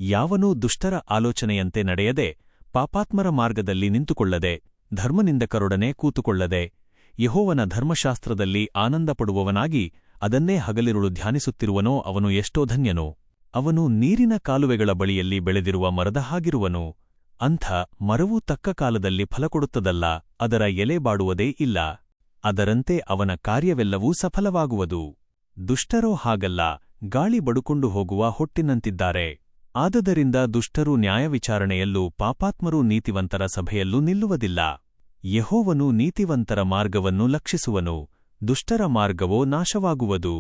ಯಾವನೂ ದುಷ್ಟರ ಆಲೋಚನೆಯಂತೆ ನಡೆಯದೆ ಪಾಪಾತ್ಮರ ಮಾರ್ಗದಲ್ಲಿ ನಿಂತುಕೊಳ್ಳದೆ ಧರ್ಮನಿಂದಕರೊಡನೆ ಕೂತುಕೊಳ್ಳದೆ ಯೆಹೋವನ ಧರ್ಮಶಾಸ್ತ್ರದಲ್ಲಿ ಆನಂದಪಡುವವನಾಗಿ ಅದನ್ನೇ ಹಗಲಿರುಳು ಧ್ಯಾನಿಸುತ್ತಿರುವನೋ ಅವನು ಎಷ್ಟೋ ಧನ್ಯನು. ಅವನು ನೀರಿನ ಕಾಲುವೆಗಳ ಬಳಿಯಲ್ಲಿ ಬೆಳೆದಿರುವ ಮರದ ಹಾಗಿರುವನು. ಅಂಥ ಮರವು ತಕ್ಕ ಕಾಲದಲ್ಲಿ ಫಲಕೊಡುತ್ತದಲ್ಲ, ಅದರ ಎಲೆ ಬಾಡುವುದೇ ಇಲ್ಲ. ಅದರಂತೆ ಅವನ ಕಾರ್ಯವೆಲ್ಲವೂ ಸಫಲವಾಗುವುದು. ದುಷ್ಟರೋ ಹಾಗಲ್ಲ, ಗಾಳಿ ಬಡುಕೊಂಡು ಹೋಗುವ ಹೊಟ್ಟಿನಂತಿದ್ದಾರೆ. ಆದದರಿಂದ ದುಷ್ಟರು ನ್ಯಾಯವಿಚಾರಣೆಯಲ್ಲೂ ಪಾಪಾತ್ಮರೂ ನೀತಿವಂತರ ಸಭೆಯಲ್ಲೂ ನಿಲ್ಲುವುದಿಲ್ಲ. ಯೆಹೋವನು ನೀತಿವಂತರ ಮಾರ್ಗವನ್ನು ಲಕ್ಷಿಸುವನು, ದುಷ್ಟರ ಮಾರ್ಗವೋ ನಾಶವಾಗುವುದು.